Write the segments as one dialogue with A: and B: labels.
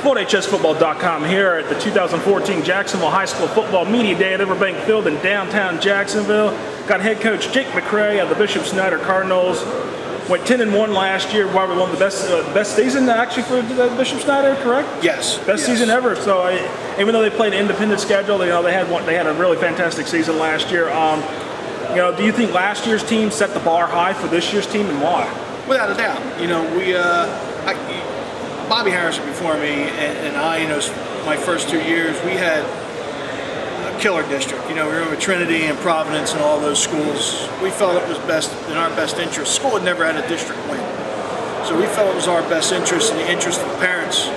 A: FloatHSFootball.com here at the 2014 Jacksonville High School Football Media Day at Everbank Field in downtown Jacksonville. Got head coach Jake McCrae of the Bishop Snyder Cardinals. Went 10-1 last year. Why we won the best season actually for Bishop Snyder, correct?
B: Yes.
A: Best season ever. So even though they played an independent schedule, they had a really fantastic season last year. Do you think last year's team set the bar high for this year's team, and why?
B: Without a doubt. Bobby Harrison before me and I, my first 2 years, we had a killer district. We were with Trinity and Providence and all those schools. We felt it was best in our best interest. School had never had a district win. So we felt it was our best interest and the interest of the parents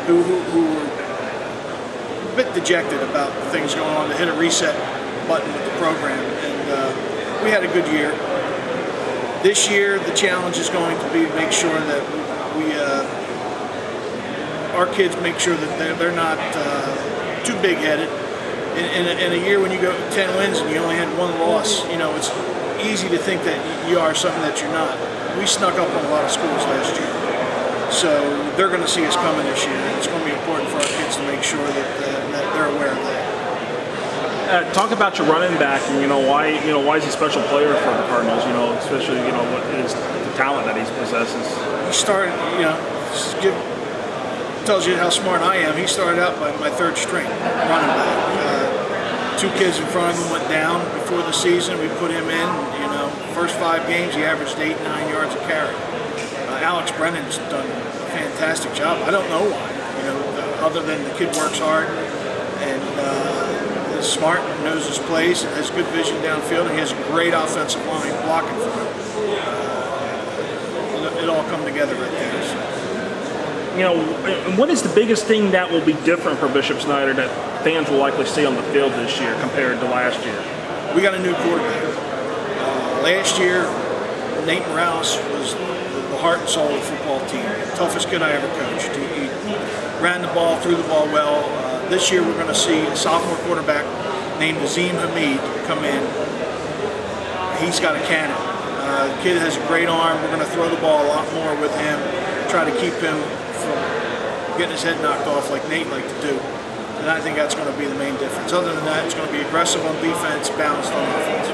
B: who were a bit dejected about things going on to hit a reset button with the program. And we had a good year. This year, the challenge is going to be to make sure that our kids make sure that they're not too big-headed. In a year when you go 10 wins and you only had one loss, it's easy to think that you are something that you're not. We snuck up on a lot of schools last year, so they're going to see us coming this year. It's going to be important for our kids to make sure that they're aware of that.
A: Talk about your running back, and why is he a special player for the Cardinals? Especially what is the talent that he possesses.
B: He started, tells you how smart I am. He started out by my third string running back. 2 kids in front of him went down before the season. We put him in. First 5 games he averaged 8-9 yards a carry. Alex Brennan's done a fantastic job. I don't know why. Other than the kid works hard and is smart, knows his place, and has good vision downfield, and he has a great offensive line blocking for him. It all come together right there. So.
A: What is the biggest thing that will be different for Bishop Snyder that fans will likely see on the field this year compared to last year?
B: We got a new quarterback. Last year, Nate Morales was the heart and soul of the football team. Toughest kid I ever coached. He ran the ball, threw the ball well. This year we're going to see a sophomore quarterback named Azim Hamid come in. He's got a cannon. The kid has a great arm. We're going to throw the ball a lot more with him, try to keep him from getting his head knocked off like Nate liked to do. And I think that's going to be the main difference. Other than that, it's going to be aggressive on defense, balanced on offense.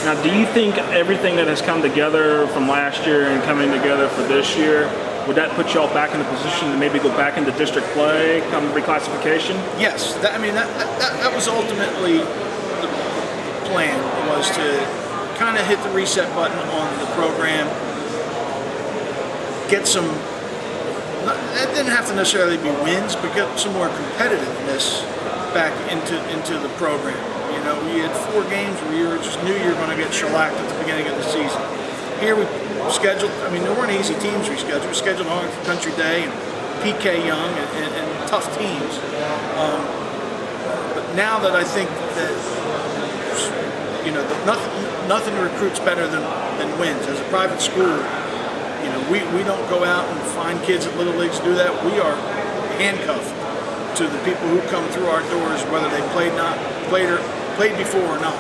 A: Now, do you think everything that has come together from last year and coming together for this year, would that put y'all back in a position to maybe go back into district play, come reclassification?
B: Yes. That was ultimately the plan, was to kind of hit the reset button on the program, get some, that didn't have to necessarily be wins, but get some more competitiveness back into the program. We had 4 games where you just knew you were going to get shellacked at the beginning of the season. Here we scheduled, there weren't easy teams we scheduled. We scheduled Arlington Country Day and PK Young and tough teams. But now that I think that, nothing recruits better than wins. As a private school, we don't go out and find kids at Little Leagues to do that. We are handcuffed to the people who come through our doors, whether they played before or not.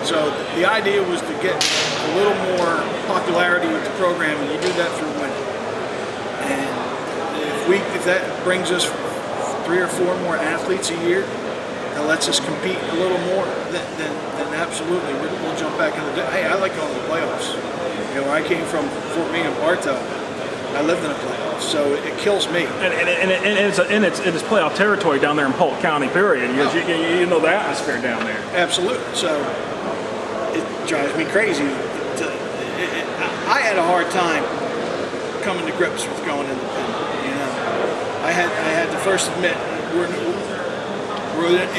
B: So the idea was to get a little more popularity with the program, and you do that through winning. And if that brings us 3 or 4 more athletes a year, and lets us compete a little more, then absolutely we'll jump back in the. Hey, I like going to the playoffs. Where I came from, Fort Meade and Bartow, I lived in the playoffs, so it kills me. And it's playoff territory down there in Polk County, period. You know the atmosphere down there. Absolutely. So it drives me crazy. I had a hard time coming to grips with going independent. I had to first admit we're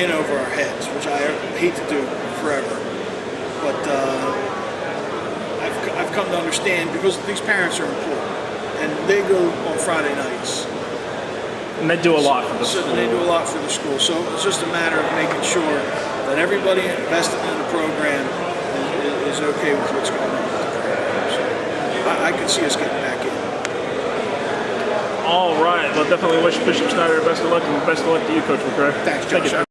B: in over our heads, which I hate to do forever. But I've come to understand, because these parents are important, and they go on Friday nights.
A: And they do a lot for the school.
B: They do a lot for the school. So it's just a matter of making sure that everybody invested in the program is okay with what's going on with the program. So I could see us getting back in.
A: All right. Well, definitely wish Bishop Snyder best of luck, and best of luck to you, Coach McCrae.
B: Thanks, Josh.